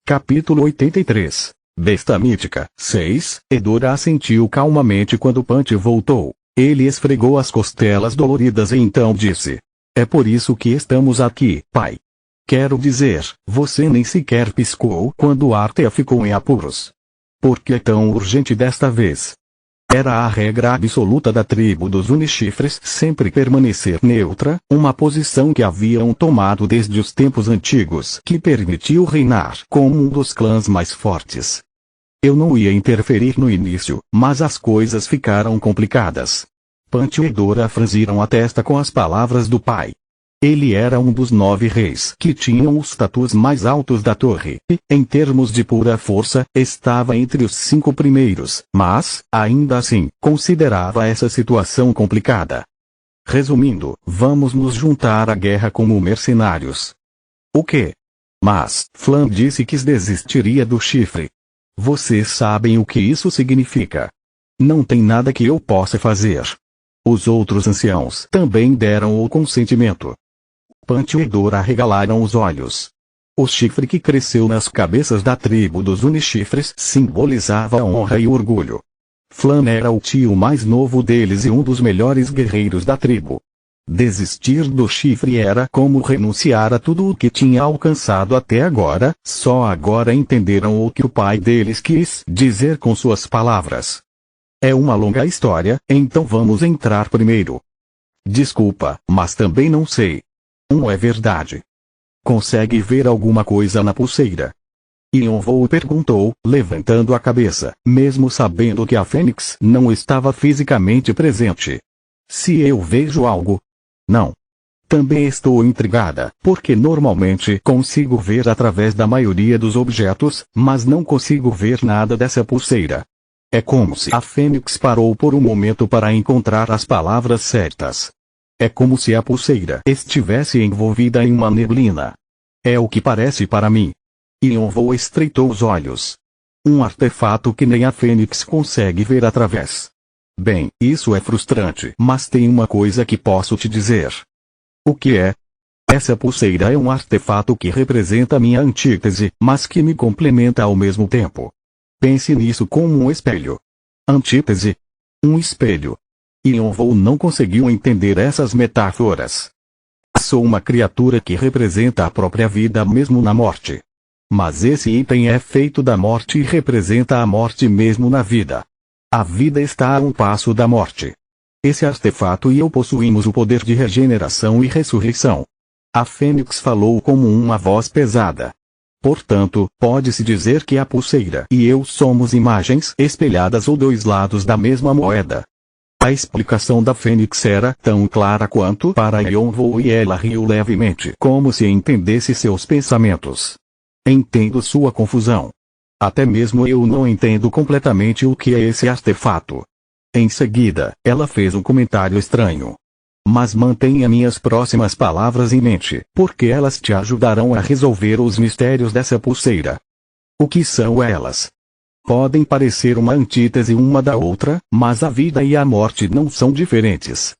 Capítulo 83. Besta mítica. 6. Hedora assentiu calmamente quando Punch voltou. Ele esfregou as costelas doloridas e então disse: "É por isso que estamos aqui, pai. Quero dizer, você nem sequer piscou quando Arthur ficou em apuros. Por que é tão urgente desta vez?" Era a regra absoluta da tribo dos Unichifres sempre permanecer neutra, uma posição que haviam tomado desde os tempos antigos que permitiu reinar como um dos clãs mais fortes. Eu não ia interferir no início, mas as coisas ficaram complicadas. Punch e Hedora franziram a testa com as palavras do pai. Ele era um dos 9 reis que tinham os status mais altos da torre, e, em termos de pura força, estava entre os 5 primeiros, mas, ainda assim, considerava essa situação complicada. Resumindo, vamos nos juntar à guerra como mercenários. O quê? Mas, Flan disse que desistiria do chifre. Vocês sabem o que isso significa. Não tem nada que eu possa fazer. Os outros anciãos também deram o consentimento. Punch e Hedora arregalaram os olhos. O chifre que cresceu nas cabeças da tribo dos Unichifres simbolizava a honra e o orgulho. Flan era o tio mais novo deles e um dos melhores guerreiros da tribo. Desistir do chifre era como renunciar a tudo o que tinha alcançado até agora. Só agora entenderam o que o pai deles quis dizer com suas palavras. É uma longa história, então vamos entrar primeiro. Desculpa, mas também não sei. É verdade. Consegue ver alguma coisa na pulseira? Yonvou perguntou, levantando a cabeça, mesmo sabendo que a Fênix não estava fisicamente presente. Se eu vejo algo? Não. Também estou intrigada, porque normalmente consigo ver através da maioria dos objetos, mas não consigo ver nada dessa pulseira. É como se a Fênix parou por um momento para encontrar as palavras certas. É como se a pulseira estivesse envolvida em uma neblina. É o que parece para mim. Yonvou estreitou os olhos. Um artefato que nem a Fênix consegue ver através. Bem, isso é frustrante, mas tem uma coisa que posso te dizer. O que é? Essa pulseira é um artefato que representa minha antítese, mas que me complementa ao mesmo tempo. Pense nisso como um espelho. Antítese? Um espelho. Yonvou não conseguiu entender essas metáforas. Sou uma criatura que representa a própria vida mesmo na morte. Mas esse item é feito da morte e representa a morte mesmo na vida. A vida está a um passo da morte. Esse artefato e eu possuímos o poder de regeneração e ressurreição. A Fênix falou como uma voz pesada. Portanto, pode-se dizer que a pulseira e eu somos imagens espelhadas ou dois lados da mesma moeda. A explicação da Fênix era tão clara quanto para Yonvou e ela riu levemente como se entendesse seus pensamentos. Entendo sua confusão. Até mesmo eu não entendo completamente o que é esse artefato. Em seguida, ela fez um comentário estranho. Mas mantenha minhas próximas palavras em mente, porque elas te ajudarão a resolver os mistérios dessa pulseira. O que são elas? Podem parecer uma antítese uma da outra, mas a vida e a morte não são diferentes.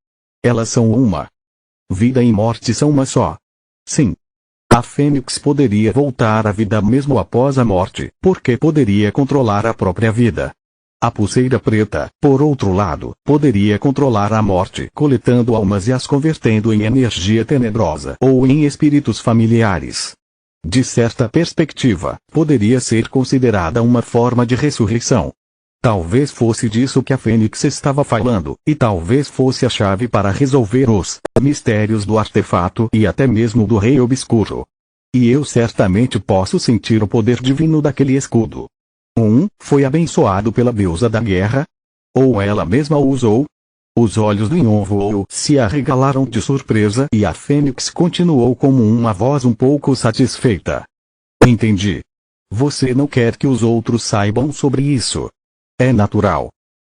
Elas são uma. Vida e morte são uma só. Sim. A Fênix poderia voltar à vida mesmo após a morte, porque poderia controlar a própria vida. A pulseira preta, por outro lado, poderia controlar a morte, coletando almas e as convertendo em energia tenebrosa ou em espíritos familiares. De certa perspectiva, poderia ser considerada uma forma de ressurreição. Talvez fosse disso que a Fênix estava falando, e talvez fosse a chave para resolver os mistérios do artefato e até mesmo do Rei Obscuro. E eu certamente posso sentir o poder divino daquele escudo. Foi abençoado pela deusa da guerra? Ou ela mesma o usou? Os olhos do Yonvou se arregalaram de surpresa e a Fênix continuou como uma voz um pouco satisfeita. Entendi. Você não quer que os outros saibam sobre isso. É natural.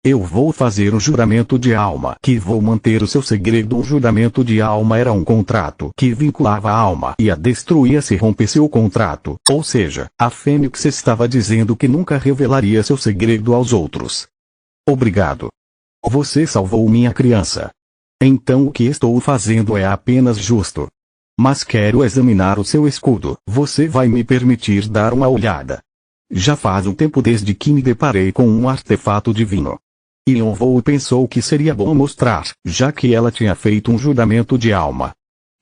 Eu vou fazer um juramento de alma que vou manter o seu segredo. Um juramento de alma era um contrato que vinculava a alma e a destruía se rompesse o contrato. Ou seja, a Fênix estava dizendo que nunca revelaria seu segredo aos outros. Obrigado. Você salvou minha criança. Então o que estou fazendo é apenas justo. Mas quero examinar o seu escudo. Você vai me permitir dar uma olhada? Já faz um tempo desde que me deparei com um artefato divino. Yonvou pensou que seria bom mostrar, já que ela tinha feito um juramento de alma.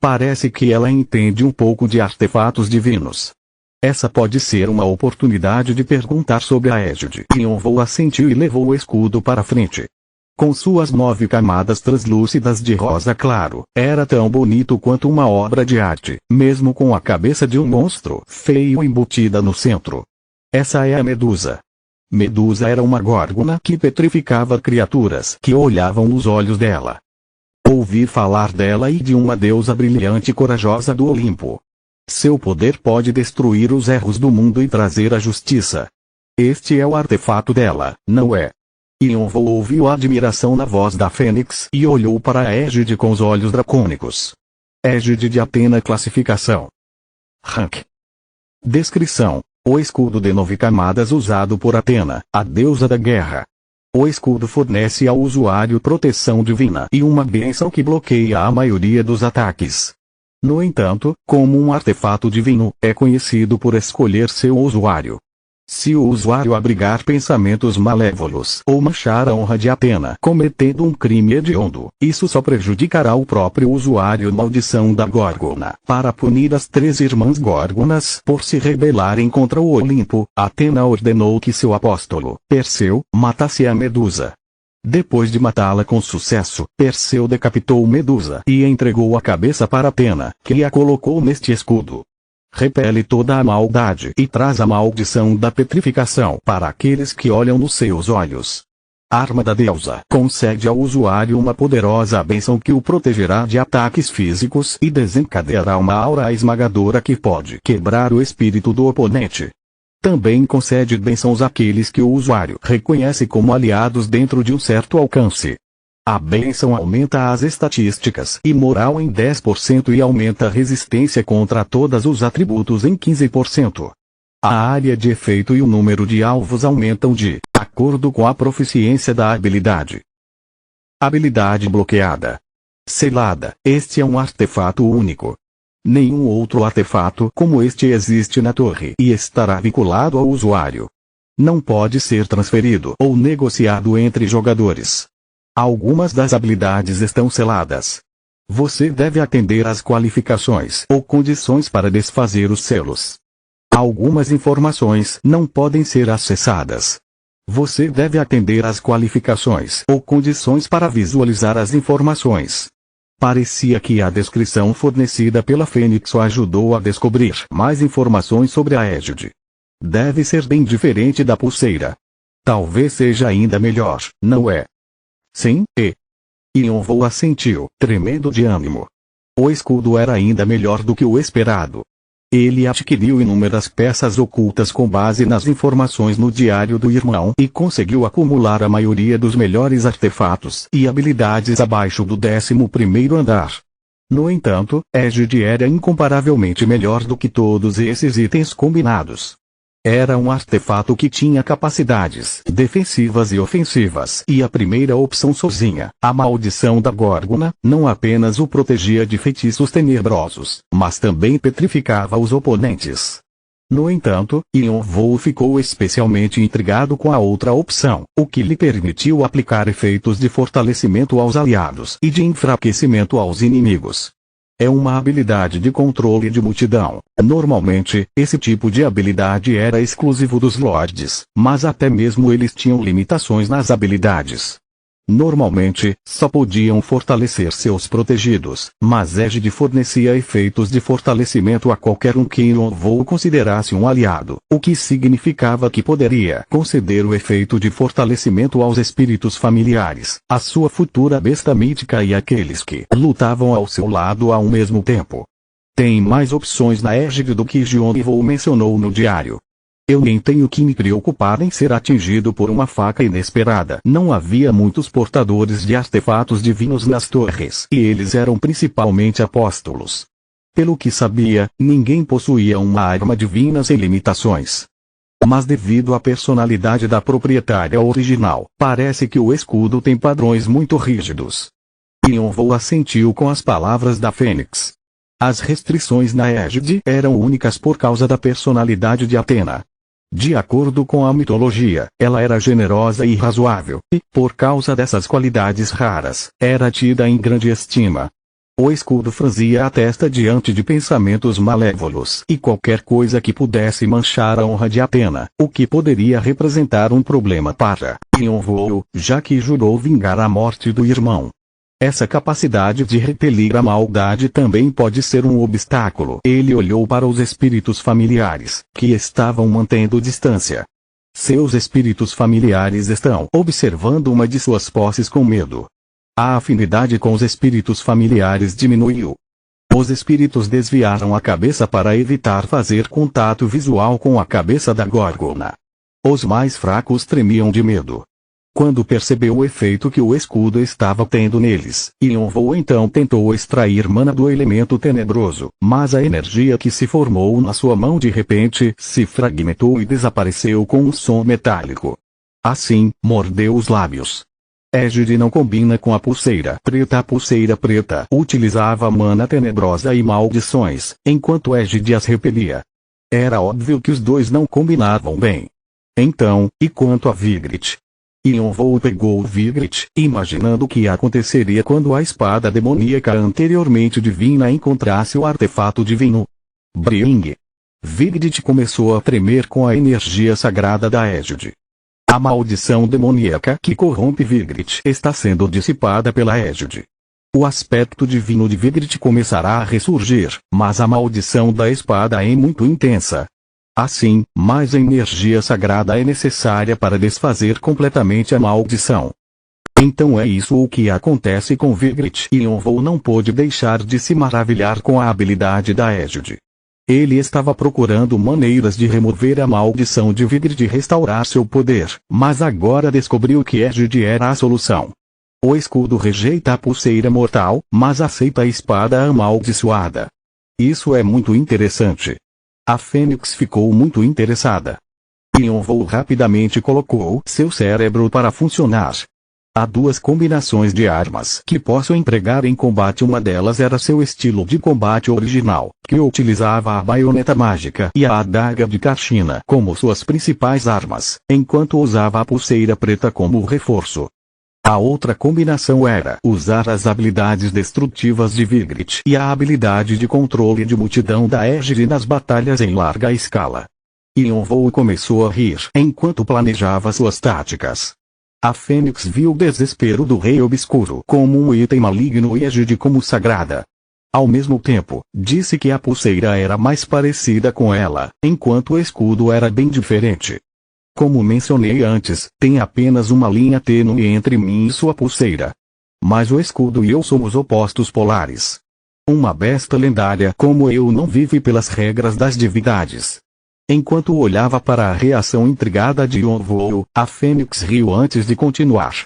Parece que ela entende um pouco de artefatos divinos. Essa pode ser uma oportunidade de perguntar sobre a égide. Yonvou assentiu e levou o escudo para frente. Com suas 9 camadas translúcidas de rosa claro, era tão bonito quanto uma obra de arte, mesmo com a cabeça de um monstro feio embutida no centro. Essa é a Medusa. Medusa era uma górgona que petrificava criaturas que olhavam nos olhos dela. Ouvi falar dela e de uma deusa brilhante e corajosa do Olimpo. Seu poder pode destruir os erros do mundo e trazer a justiça. Este é o artefato dela, não é? Yonvou ouviu a admiração na voz da Fênix e olhou para a égide com os olhos dracônicos. Égide de Atena. Classificação: Rank. Descrição: o escudo de 9 camadas usado por Atena, a deusa da guerra. O escudo fornece ao usuário proteção divina e uma bênção que bloqueia a maioria dos ataques. No entanto, como um artefato divino, é conhecido por escolher seu usuário. Se o usuário abrigar pensamentos malévolos ou manchar a honra de Atena cometendo um crime hediondo, isso só prejudicará o próprio usuário. Maldição da Górgona. Para punir as 3 irmãs Górgonas por se rebelarem contra o Olimpo, Atena ordenou que seu apóstolo, Perseu, matasse a Medusa. Depois de matá-la com sucesso, Perseu decapitou Medusa e entregou a cabeça para Atena, que a colocou neste escudo. Repele toda a maldade e traz a maldição da petrificação para aqueles que olham nos seus olhos. A arma da deusa concede ao usuário uma poderosa bênção que o protegerá de ataques físicos e desencadeará uma aura esmagadora que pode quebrar o espírito do oponente. Também concede bênçãos àqueles que o usuário reconhece como aliados dentro de um certo alcance. A bênção aumenta as estatísticas e moral em 10% e aumenta a resistência contra todos os atributos em 15%. A área de efeito e o número de alvos aumentam de acordo com a proficiência da habilidade. Habilidade bloqueada. Selada. Este é um artefato único. Nenhum outro artefato como este existe na torre e estará vinculado ao usuário. Não pode ser transferido ou negociado entre jogadores. Algumas das habilidades estão seladas. Você deve atender às qualificações ou condições para desfazer os selos. Algumas informações não podem ser acessadas. Você deve atender às qualificações ou condições para visualizar as informações. Parecia que a descrição fornecida pela Fênix o ajudou a descobrir mais informações sobre a égide. Deve ser bem diferente da pulseira. Talvez seja ainda melhor, não é? Sim, Yonvou assentiu, tremendo de ânimo. O escudo era ainda melhor do que o esperado. Ele adquiriu inúmeras peças ocultas com base nas informações no diário do irmão e conseguiu acumular a maioria dos melhores artefatos e habilidades abaixo do 11º andar. No entanto, égide era incomparavelmente melhor do que todos esses itens combinados. Era um artefato que tinha capacidades defensivas e ofensivas e a primeira opção sozinha, a maldição da Górgona, não apenas o protegia de feitiços tenebrosos, mas também petrificava os oponentes. No entanto, Yonvou ficou especialmente intrigado com a outra opção, o que lhe permitiu aplicar efeitos de fortalecimento aos aliados e de enfraquecimento aos inimigos. É uma habilidade de controle de multidão. Normalmente, esse tipo de habilidade era exclusivo dos lords, mas até mesmo eles tinham limitações nas habilidades. Normalmente, só podiam fortalecer seus protegidos, mas égide fornecia efeitos de fortalecimento a qualquer um que Yonvou considerasse um aliado, o que significava que poderia conceder o efeito de fortalecimento aos espíritos familiares, a sua futura besta mítica e aqueles que lutavam ao seu lado ao mesmo tempo. Tem mais opções na égide do que Yonvou mencionou no diário. Eu nem tenho que me preocupar em ser atingido por uma faca inesperada. Não havia muitos portadores de artefatos divinos nas torres, e eles eram principalmente apóstolos. Pelo que sabia, ninguém possuía uma arma divina sem limitações. Mas devido à personalidade da proprietária original, parece que o escudo tem padrões muito rígidos. Yonvou assentiu com as palavras da Fênix. As restrições na égide eram únicas por causa da personalidade de Atena. De acordo com a mitologia, ela era generosa e razoável, e, por causa dessas qualidades raras, era tida em grande estima. O escudo franzia a testa diante de pensamentos malévolos e qualquer coisa que pudesse manchar a honra de Atena, o que poderia representar um problema para Ionvou, já que jurou vingar a morte do irmão. Essa capacidade de repelir a maldade também pode ser um obstáculo. Ele olhou para os espíritos familiares, que estavam mantendo distância. Seus espíritos familiares estão observando uma de suas posses com medo. A afinidade com os espíritos familiares diminuiu. Os espíritos desviaram a cabeça para evitar fazer contato visual com a cabeça da górgona. Os mais fracos tremiam de medo. Quando percebeu o efeito que o escudo estava tendo neles, Ionvou então tentou extrair mana do elemento tenebroso, mas a energia que se formou na sua mão de repente se fragmentou e desapareceu com um som metálico. Assim, mordeu os lábios. Égide não combina com a pulseira preta. A pulseira preta utilizava mana tenebrosa e maldições, enquanto Égide as repelia. Era óbvio que os dois não combinavam bem. Então, e quanto a Vigrid? Ionvou pegou o Vigrid, imaginando o que aconteceria quando a espada demoníaca anteriormente divina encontrasse o artefato divino. Bring! Vigrid começou a tremer com a energia sagrada da égide. A maldição demoníaca que corrompe Vigrid está sendo dissipada pela égide. O aspecto divino de Vigrid começará a ressurgir, mas a maldição da espada é muito intensa. Assim, mais energia sagrada é necessária para desfazer completamente a maldição. Então é isso o que acontece com Vigrid. Ionvou não pôde deixar de se maravilhar com a habilidade da égide. Ele estava procurando maneiras de remover a maldição de Vigrid e restaurar seu poder, mas agora descobriu que égide era a solução. O escudo rejeita a pulseira mortal, mas aceita a espada amaldiçoada. Isso é muito interessante. A Fênix ficou muito interessada. Ionvou rapidamente colocou seu cérebro para funcionar. Há duas combinações de armas que posso empregar em combate. Uma delas era seu estilo de combate original, que utilizava a baioneta mágica e a adaga de Karshina como suas principais armas, enquanto usava a pulseira preta como reforço. A outra combinação era usar as habilidades destrutivas de Vigrid e a habilidade de controle de multidão da égide nas batalhas em larga escala. Ionvou começou a rir enquanto planejava suas táticas. A Fênix viu o desespero do Rei Obscuro como um item maligno e égide como sagrada. Ao mesmo tempo, disse que a pulseira era mais parecida com ela, enquanto o escudo era bem diferente. Como mencionei antes, tem apenas uma linha tênue entre mim e sua pulseira. Mas o escudo e eu somos opostos polares. Uma besta lendária como eu não vive pelas regras das divindades. Enquanto olhava para a reação intrigada de Ionvou, a Fênix riu antes de continuar.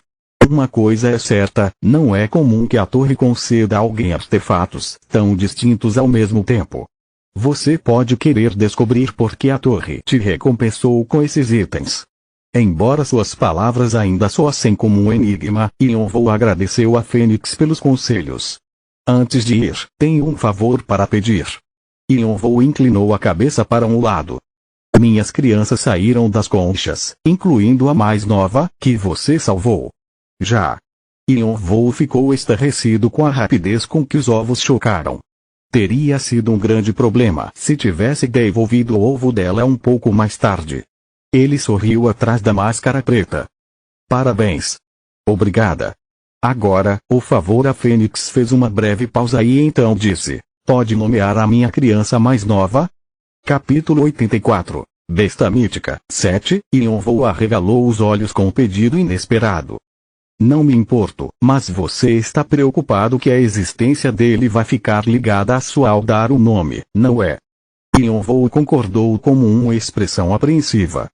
Uma coisa é certa, não é comum que a torre conceda a alguém artefatos tão distintos ao mesmo tempo. Você pode querer descobrir por que a torre te recompensou com esses itens. Embora suas palavras ainda soassem como um enigma, Ionvou agradeceu a Fênix pelos conselhos. Antes de ir, tenho um favor para pedir. Ionvou inclinou a cabeça para um lado. Minhas crianças saíram das conchas, incluindo a mais nova, que você salvou. Já. Ionvou ficou estarrecido com a rapidez com que os ovos chocaram. Teria sido um grande problema se tivesse devolvido o ovo dela um pouco mais tarde. Ele sorriu atrás da máscara preta. Parabéns. Obrigada. Agora, por favor. A Fênix fez uma breve pausa e então disse: pode nomear a minha criança mais nova? Capítulo 84. Besta mítica. 7. Ionvou arregalou os olhos com um pedido inesperado. Não me importo, mas você está preocupado que a existência dele vai ficar ligada a sua ao dar o nome, não é? Ionvou concordou como uma expressão apreensiva.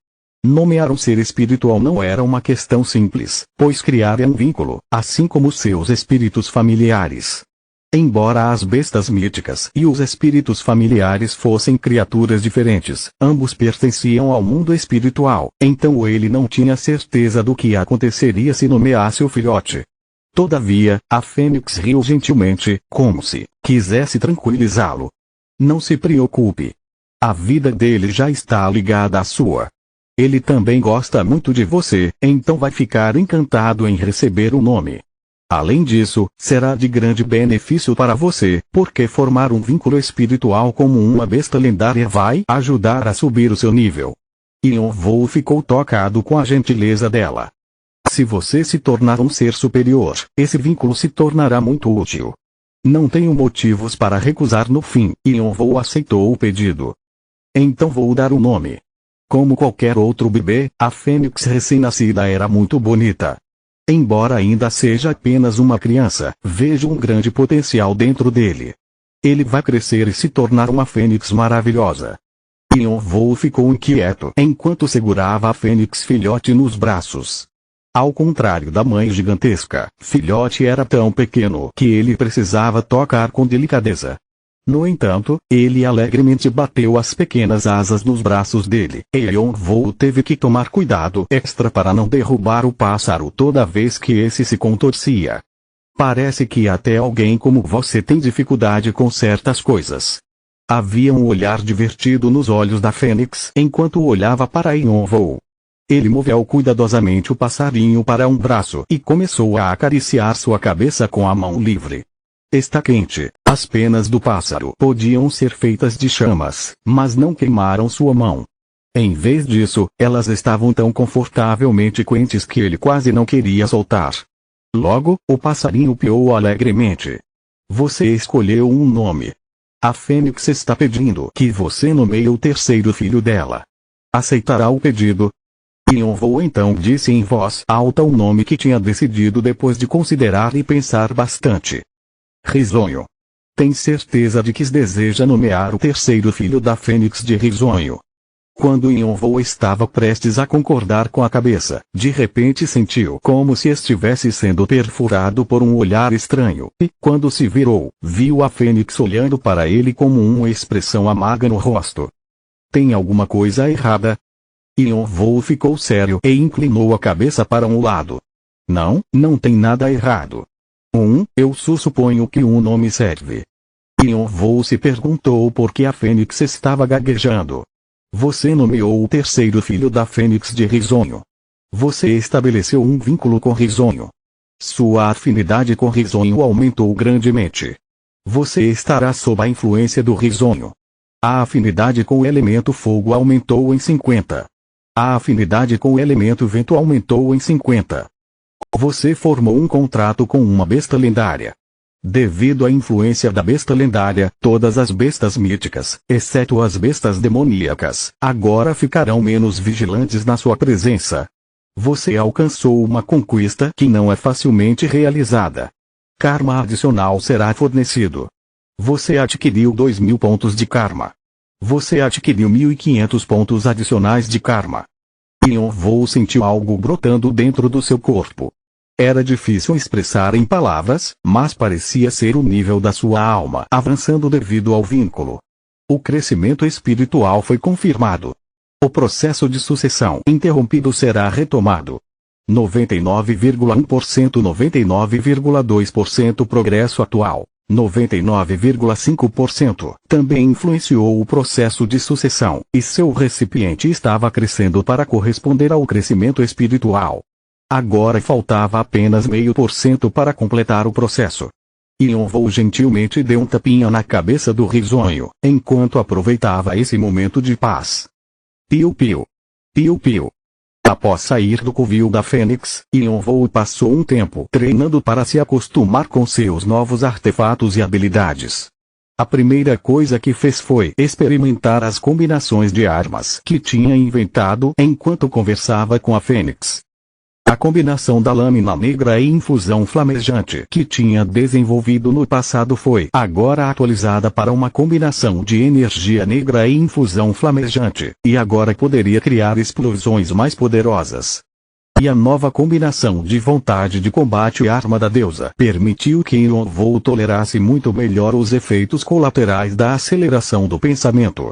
Nomear um ser espiritual não era uma questão simples, pois criar é um vínculo, assim como seus espíritos familiares. Embora as bestas míticas e os espíritos familiares fossem criaturas diferentes, ambos pertenciam ao mundo espiritual, então ele não tinha certeza do que aconteceria se nomeasse o filhote. Todavia, a fênix riu gentilmente, como se quisesse tranquilizá-lo. Não se preocupe. A vida dele já está ligada à sua. Ele também gosta muito de você, então vai ficar encantado em receber o nome. Além disso, será de grande benefício para você, porque formar um vínculo espiritual como uma besta lendária vai ajudar a subir o seu nível. Yonvou ficou tocado com a gentileza dela. Se você se tornar um ser superior, esse vínculo se tornará muito útil. Não tenho motivos para recusar no fim, Yonvou aceitou o pedido. Então vou dar o nome. Como qualquer outro bebê, a fênix recém-nascida era muito bonita. Embora ainda seja apenas uma criança, vejo um grande potencial dentro dele. Ele vai crescer e se tornar uma fênix maravilhosa. Yonvou ficou inquieto enquanto segurava a fênix filhote nos braços. Ao contrário da mãe gigantesca, filhote era tão pequeno que ele precisava tocar com delicadeza. No entanto, ele alegremente bateu as pequenas asas nos braços dele, e Yonvou teve que tomar cuidado extra para não derrubar o pássaro toda vez que esse se contorcia. Parece que até alguém como você tem dificuldade com certas coisas. Havia um olhar divertido nos olhos da fênix enquanto olhava para Yonvou. Ele moveu cuidadosamente o passarinho para um braço e começou a acariciar sua cabeça com a mão livre. Está quente. As penas do pássaro podiam ser feitas de chamas, mas não queimaram sua mão. Em vez disso, elas estavam tão confortavelmente quentes que ele quase não queria soltar. Logo, o passarinho piou alegremente. Você escolheu um nome. A fênix está pedindo que você nomeie o terceiro filho dela. Aceitará o pedido? Yonvou então disse em voz alta o nome que tinha decidido depois de considerar e pensar bastante. Risonho. Tem certeza de que deseja nomear o terceiro filho da fênix de Risonho? Quando Yonvou estava prestes a concordar com a cabeça, de repente sentiu como se estivesse sendo perfurado por um olhar estranho, e, quando se virou, viu a fênix olhando para ele com uma expressão amarga no rosto. Tem alguma coisa errada? Yonvou ficou sério e inclinou a cabeça para um lado. Não, não tem nada errado. Eu suponho que um nome serve. Yonvou se perguntou por que a fênix estava gaguejando. Você nomeou o terceiro filho da fênix de Risonho. Você estabeleceu um vínculo com Risonho. Sua afinidade com Risonho aumentou grandemente. Você estará sob a influência do Risonho. A afinidade com o elemento fogo aumentou em 50. A afinidade com o elemento vento aumentou em 50. Você formou um contrato com uma besta lendária. Devido à influência da besta lendária, todas as bestas míticas, exceto as bestas demoníacas, agora ficarão menos vigilantes na sua presença. Você alcançou uma conquista que não é facilmente realizada. Karma adicional será fornecido. Você adquiriu 2.000 pontos de karma. Você adquiriu 1.500 pontos adicionais de karma. Yonvou sentiu algo brotando dentro do seu corpo. Era difícil expressar em palavras, mas parecia ser o nível da sua alma avançando devido ao vínculo. O crescimento espiritual foi confirmado. O processo de sucessão interrompido será retomado. 99,1% 99,2% progresso atual. 99,5% também influenciou o processo de sucessão, e seu recipiente estava crescendo para corresponder ao crescimento espiritual. Agora faltava apenas 0,5% para completar o processo. Yonvou gentilmente deu um tapinha na cabeça do risonho, enquanto aproveitava esse momento de paz. Piu-piu. Piu-piu. Após sair do covil da fênix, Yonvou passou um tempo treinando para se acostumar com seus novos artefatos e habilidades. A primeira coisa que fez foi experimentar as combinações de armas que tinha inventado enquanto conversava com a fênix. A combinação da lâmina negra e infusão flamejante que tinha desenvolvido no passado foi agora atualizada para uma combinação de energia negra e infusão flamejante, e agora poderia criar explosões mais poderosas. E a nova combinação de vontade de combate e arma da deusa permitiu que Yonvou tolerasse muito melhor os efeitos colaterais da aceleração do pensamento.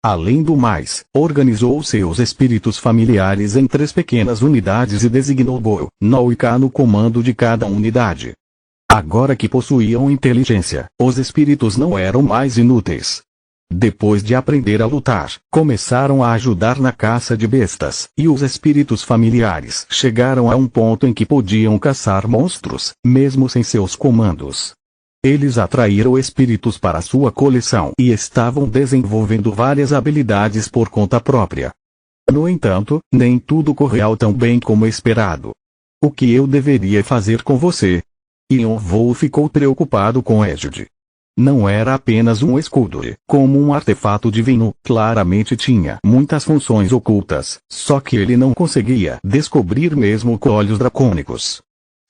Além do mais, organizou seus espíritos familiares em 3 pequenas unidades e designou Bo, No e Ka no comando de cada unidade. Agora que possuíam inteligência, os espíritos não eram mais inúteis. Depois de aprender a lutar, começaram a ajudar na caça de bestas, e os espíritos familiares chegaram a um ponto em que podiam caçar monstros, mesmo sem seus comandos. Eles atraíram espíritos para sua coleção e estavam desenvolvendo várias habilidades por conta própria. No entanto, nem tudo correu tão bem como esperado. O que eu deveria fazer com você? Yonvou ficou preocupado com Égide. Não era apenas um escudo, como um artefato divino, claramente tinha muitas funções ocultas, só que ele não conseguia descobrir mesmo com olhos dracônicos.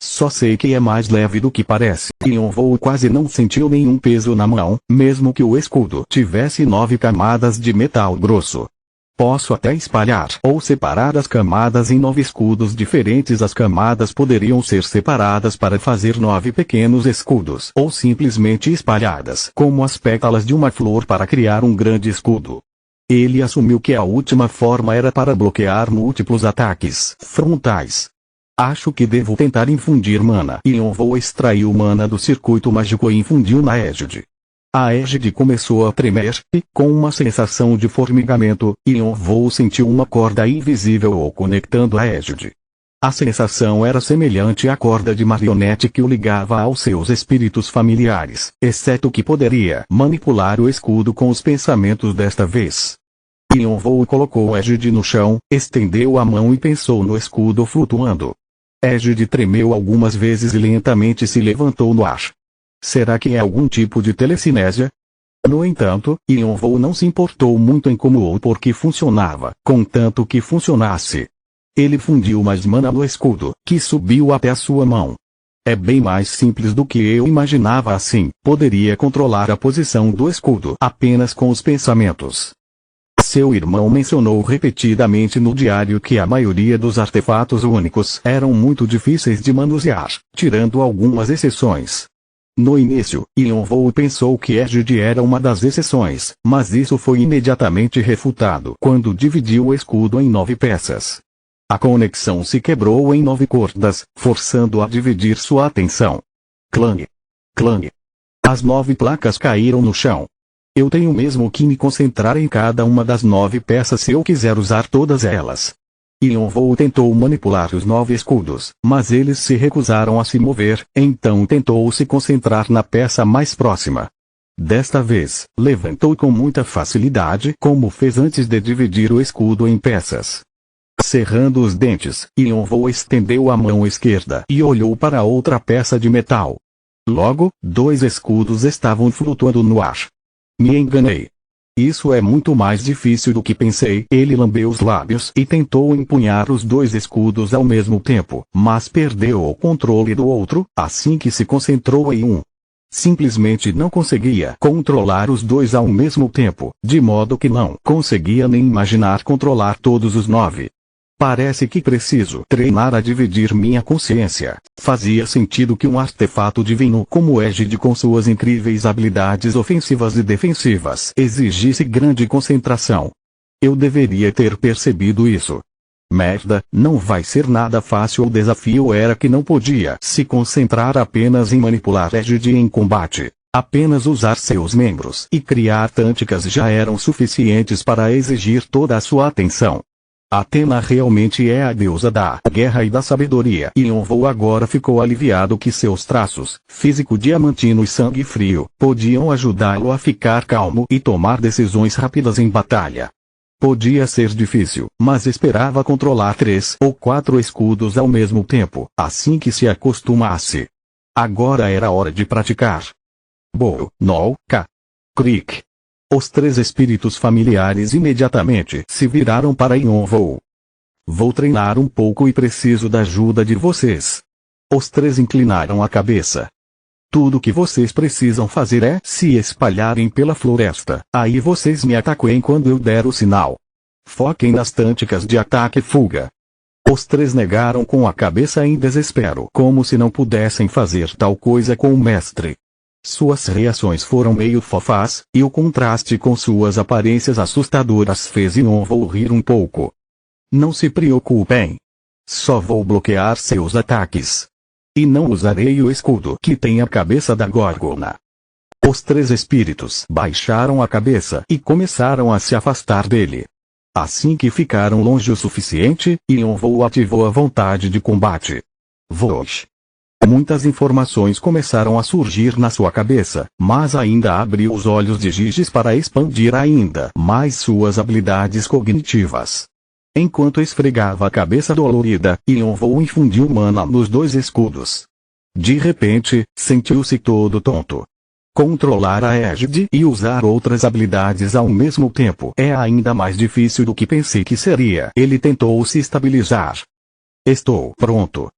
Só sei que é mais leve do que parece. Yonvou quase não sentiu nenhum peso na mão, mesmo que o escudo tivesse 9 camadas de metal grosso. Posso até espalhar ou separar as camadas em 9 escudos diferentes. As camadas poderiam ser separadas para fazer 9 pequenos escudos, ou simplesmente espalhadas como as pétalas de uma flor para criar um grande escudo. Ele assumiu que a última forma era para bloquear múltiplos ataques frontais. Acho que devo tentar infundir mana. Yonvou extraiu mana do circuito mágico e infundiu na Égide. A Égide começou a tremer, e, com uma sensação de formigamento, Yonvou sentiu uma corda invisível o conectando a Égide. A sensação era semelhante à corda de marionete que o ligava aos seus espíritos familiares, exceto que poderia manipular o escudo com os pensamentos desta vez. Yonvou colocou Égide no chão, estendeu a mão e pensou no escudo flutuando. Égide tremeu algumas vezes e lentamente se levantou no ar. Será que é algum tipo de telecinésia? No entanto, Yonvou não se importou muito em como ou por que funcionava, contanto que funcionasse. Ele fundiu mais mana no escudo, que subiu até a sua mão. É bem mais simples do que eu imaginava assim, poderia controlar a posição do escudo apenas com os pensamentos. Seu irmão mencionou repetidamente no diário que a maioria dos artefatos únicos eram muito difíceis de manusear, tirando algumas exceções. No início, Yonvou pensou que Égide era uma das exceções, mas isso foi imediatamente refutado quando dividiu o escudo em 9 peças. A conexão se quebrou em 9 cordas, forçando-o a dividir sua atenção. Clang! Clang! As 9 placas caíram no chão. Eu tenho mesmo que me concentrar em cada uma das 9 peças se eu quiser usar todas elas. Yonvou tentou manipular os 9 escudos, mas eles se recusaram a se mover, então tentou se concentrar na peça mais próxima. Desta vez, levantou com muita facilidade como fez antes de dividir o escudo em peças. Cerrando os dentes, Yonvou estendeu a mão esquerda e olhou para outra peça de metal. Logo, 2 escudos estavam flutuando no ar. Me enganei. Isso é muito mais difícil do que pensei. Ele lambeu os lábios e tentou empunhar os 2 escudos ao mesmo tempo, mas perdeu o controle do outro, assim que se concentrou em um. Simplesmente não conseguia controlar os 2 ao mesmo tempo, de modo que não conseguia nem imaginar controlar todos os 9. Parece que preciso treinar a dividir minha consciência. Fazia sentido que um artefato divino como Égide com suas incríveis habilidades ofensivas e defensivas exigisse grande concentração. Eu deveria ter percebido isso. Merda, não vai ser nada fácil. O desafio era que não podia se concentrar apenas em manipular Égide em combate. Apenas usar seus membros e criar tânticas já eram suficientes para exigir toda a sua atenção. Athena realmente é a deusa da guerra e da sabedoria. Yonvou agora ficou aliviado que seus traços, físico diamantino e sangue frio, podiam ajudá-lo a ficar calmo e tomar decisões rápidas em batalha. Podia ser difícil, mas esperava controlar 3 ou 4 escudos ao mesmo tempo, assim que se acostumasse. Agora era hora de praticar. Bo, No, Ka. Crick. Os 3 espíritos familiares imediatamente se viraram para Yonvou. Vou treinar um pouco e preciso da ajuda de vocês. Os 3 inclinaram a cabeça. Tudo que vocês precisam fazer é se espalharem pela floresta. Aí vocês me ataquem quando eu der o sinal. Foquem nas tânticas de ataque e fuga. Os 3 negaram com a cabeça em desespero, como se não pudessem fazer tal coisa com o mestre. Suas reações foram meio fofás, e o contraste com suas aparências assustadoras fez Yonvou rir um pouco. Não se preocupem. Só vou bloquear seus ataques. E não usarei o escudo que tem a cabeça da Górgona. Os três espíritos baixaram a cabeça e começaram a se afastar dele. Assim que ficaram longe o suficiente, Yonvou ativou a vontade de combate. Vosh. Muitas informações começaram a surgir na sua cabeça, mas ainda abriu os olhos de Giges para expandir ainda mais suas habilidades cognitivas. Enquanto esfregava a cabeça dolorida, Yonvou infundiu mana nos dois escudos. De repente, sentiu-se todo tonto. Controlar a égide e usar outras habilidades ao mesmo tempo é ainda mais difícil do que pensei que seria. Ele tentou se estabilizar. Estou pronto.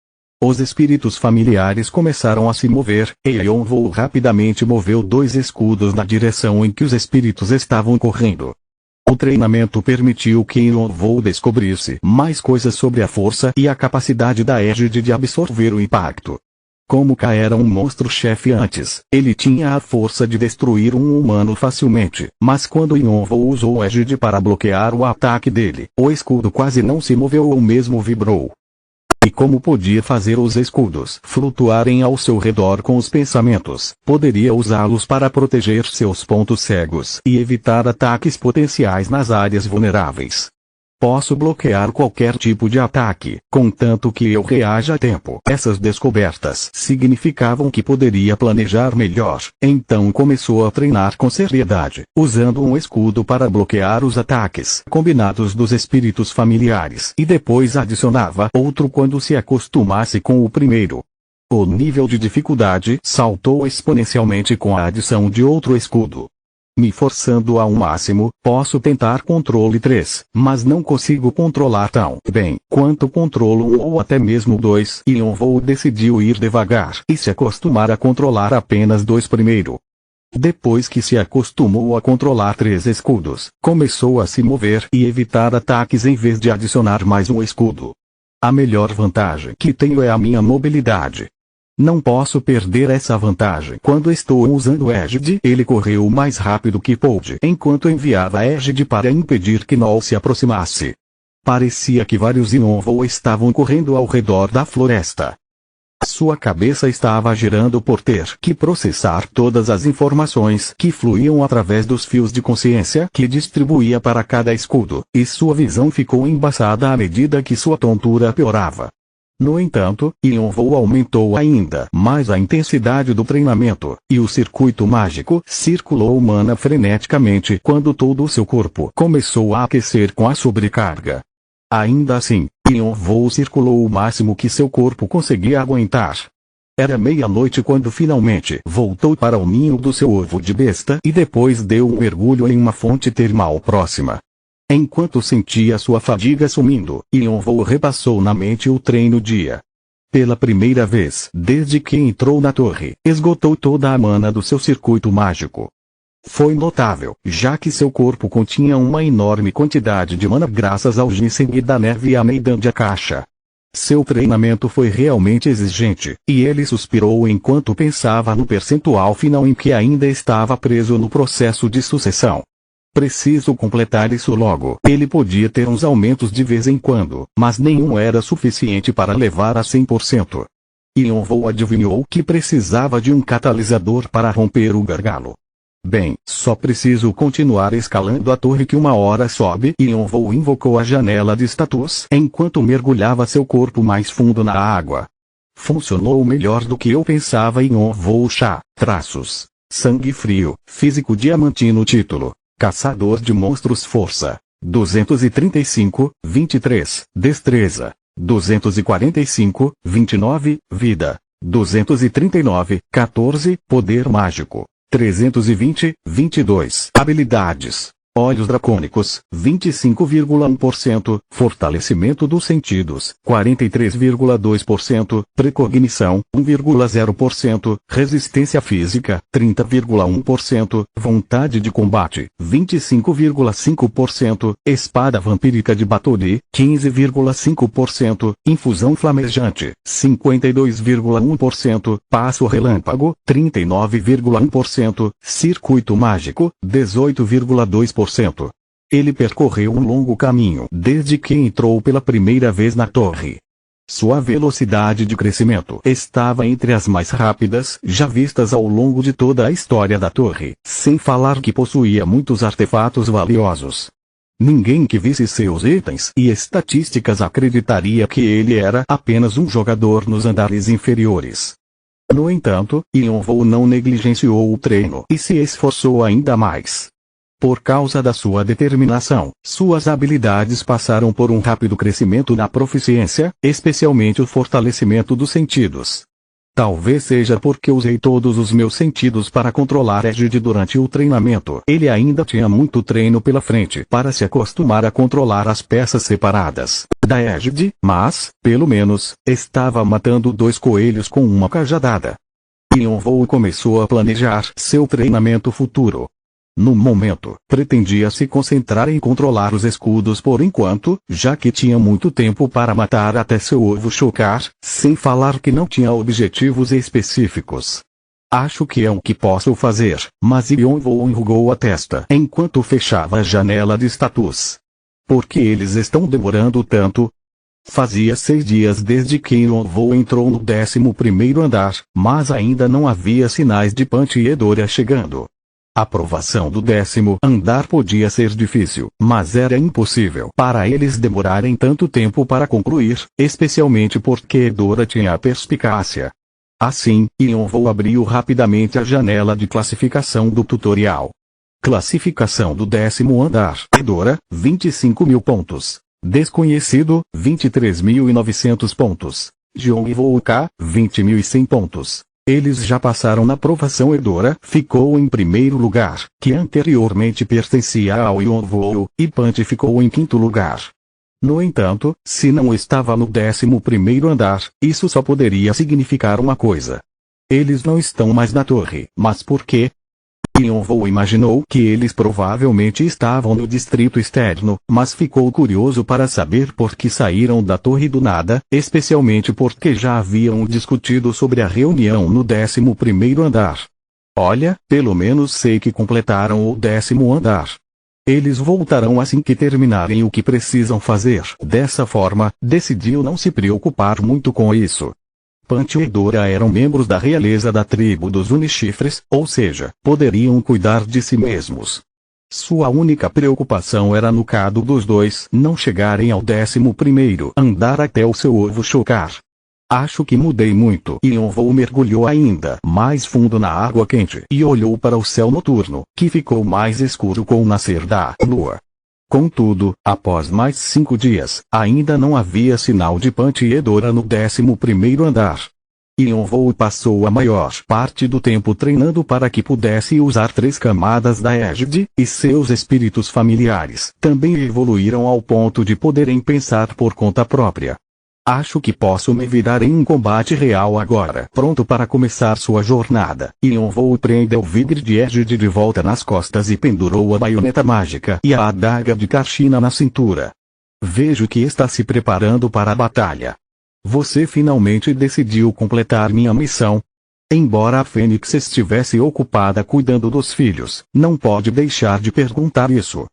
Os espíritos familiares começaram a se mover, e Yonvou rapidamente moveu dois escudos na direção em que os espíritos estavam correndo. O treinamento permitiu que Yonvou descobrisse mais coisas sobre a força e a capacidade da égide de absorver o impacto. Como K era um monstro-chefe antes, ele tinha a força de destruir um humano facilmente, mas quando Yonvou usou a égide para bloquear o ataque dele, o escudo quase não se moveu ou mesmo vibrou. E como podia fazer os escudos flutuarem ao seu redor com os pensamentos, poderia usá-los para proteger seus pontos cegos e evitar ataques potenciais nas áreas vulneráveis. Posso bloquear qualquer tipo de ataque, contanto que eu reaja a tempo. Essas descobertas significavam que poderia planejar melhor, então começou a treinar com seriedade, usando um escudo para bloquear os ataques combinados dos espíritos familiares e depois adicionava outro quando se acostumasse com o primeiro. O nível de dificuldade saltou exponencialmente com a adição de outro escudo. Me forçando ao máximo, posso tentar controle 3, mas não consigo controlar tão bem quanto controlo 1 ou até mesmo 2. Yonvou decidiu ir devagar e se acostumar a controlar apenas 2 primeiro. Depois que se acostumou a controlar 3 escudos, começou a se mover e evitar ataques em vez de adicionar mais um escudo. A melhor vantagem que tenho é a minha mobilidade. Não posso perder essa vantagem quando estou usando égide. Ele correu o mais rápido que pôde enquanto enviava a égide para impedir que Null se aproximasse. Parecia que vários Yonvou estavam correndo ao redor da floresta. Sua cabeça estava girando por ter que processar todas as informações que fluíam através dos fios de consciência que distribuía para cada escudo, e sua visão ficou embaçada à medida que sua tontura piorava. No entanto, Yonvou aumentou ainda mais a intensidade do treinamento, e o circuito mágico circulou mana freneticamente quando todo o seu corpo começou a aquecer com a sobrecarga. Ainda assim, Yonvou circulou o máximo que seu corpo conseguia aguentar. Era meia-noite quando finalmente voltou para o ninho do seu ovo de besta e depois deu um mergulho em uma fonte termal próxima. Enquanto sentia sua fadiga sumindo, Yonvou repassou na mente o treino dia. Pela primeira vez desde que entrou na torre, esgotou toda a mana do seu circuito mágico. Foi notável, já que seu corpo continha uma enorme quantidade de mana graças ao ginseng da neve e à Meidan de Akasha. Seu treinamento foi realmente exigente, e ele suspirou enquanto pensava no percentual final em que ainda estava preso no processo de sucessão. Preciso completar isso logo. Ele podia ter uns aumentos de vez em quando, mas nenhum era suficiente para levar a 100%. Yonvou adivinhou que precisava de um catalisador para romper o gargalo. Bem, só preciso continuar escalando a torre que uma hora sobe. Yonvou invocou a janela de status enquanto mergulhava seu corpo mais fundo na água. Funcionou melhor do que eu pensava. Yonvou chá, traços, sangue frio, físico diamantino título. Caçador de monstros força, 235, 23, destreza, 245, 29, vida, 239, 14, poder mágico, 320, 22, habilidades, Olhos dracônicos, 25,1%, fortalecimento dos sentidos, 43,2%, precognição, 1,0%, resistência física, 30,1%, vontade de combate, 25,5%, espada vampírica de Bathory, 15,5%, infusão flamejante, 52,1%, passo relâmpago, 39,1%, circuito mágico, 18,2%. Ele percorreu um longo caminho desde que entrou pela primeira vez na torre. Sua velocidade de crescimento estava entre as mais rápidas já vistas ao longo de toda a história da torre, sem falar que possuía muitos artefatos valiosos. Ninguém que visse seus itens e estatísticas acreditaria que ele era apenas um jogador nos andares inferiores. No entanto, Yonvou não negligenciou o treino e se esforçou ainda mais. Por causa da sua determinação, suas habilidades passaram por um rápido crescimento na proficiência, especialmente o fortalecimento dos sentidos. Talvez seja porque usei todos os meus sentidos para controlar Edge durante o treinamento. Ele ainda tinha muito treino pela frente para se acostumar a controlar as peças separadas da Edge, mas, pelo menos, estava matando 2 coelhos com uma cajadada. Yonvou começou a planejar seu treinamento futuro. No momento, pretendia se concentrar em controlar os escudos por enquanto, já que tinha muito tempo para matar até seu ovo chocar, sem falar que não tinha objetivos específicos. Acho que é o que posso fazer, mas Yonvou enrugou a testa enquanto fechava a janela de status. Por que eles estão demorando tanto? Fazia 6 dias desde que Yonvou entrou no 11º andar, mas ainda não havia sinais de Punch e Edora chegando. A aprovação do 10º andar podia ser difícil, mas era impossível para eles demorarem tanto tempo para concluir, especialmente porque Edora tinha a perspicácia. Assim, Yonvou abriu rapidamente a janela de classificação do tutorial. Classificação do 10º andar. Edora, 25.000 pontos. Desconhecido, 23.900 pontos. Yonvou K, 20.100 pontos. Eles já passaram na provação. Edora ficou em primeiro lugar, que anteriormente pertencia ao Yonvou, e Punch ficou em quinto lugar. No entanto, se não estava no 11º andar, isso só poderia significar uma coisa. Eles não estão mais na torre. Mas por quê? Yonvou imaginou que eles provavelmente estavam no distrito externo, mas ficou curioso para saber por que saíram da torre do nada, especialmente porque já haviam discutido sobre a reunião no 11º andar. Olha, pelo menos sei que completaram o 10º andar. Eles voltarão assim que terminarem o que precisam fazer. Dessa forma, decidiu não se preocupar muito com isso. Punch e Edora eram membros da realeza da tribo dos Unichifres, ou seja, poderiam cuidar de si mesmos. Sua única preocupação era no caso dos dois não chegarem ao 11º andar até o seu ovo chocar. Acho que mudei muito. Yonvou mergulhou ainda mais fundo na água quente e olhou para o céu noturno, que ficou mais escuro com o nascer da lua. Contudo, após mais 5 dias, ainda não havia sinal de Punch e Edora no 11º andar. Yonvou passou a maior parte do tempo treinando para que pudesse usar 3 camadas da Edge, e seus espíritos familiares também evoluíram ao ponto de poderem pensar por conta própria. Acho que posso me virar em um combate real agora. Pronto para começar sua jornada. Yonvou prendeu o vidro de Edge de volta nas costas e pendurou a baioneta mágica e a adaga de Karshina na cintura. Vejo que está se preparando para a batalha. Você finalmente decidiu completar minha missão. Embora a Fênix estivesse ocupada cuidando dos filhos, não pode deixar de perguntar isso.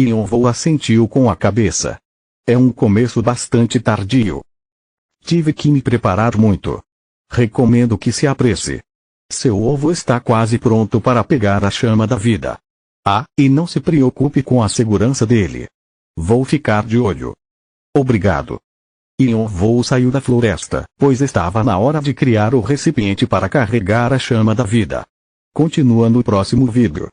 Yonvou assentiu com a cabeça. É um começo bastante tardio. Tive que me preparar muito. Recomendo que se apresse. Seu ovo está quase pronto para pegar a chama da vida. Ah, e não se preocupe com a segurança dele. Vou ficar de olho. Obrigado. Yonvou saiu da floresta, pois estava na hora de criar o recipiente para carregar a chama da vida. Continua no próximo vídeo.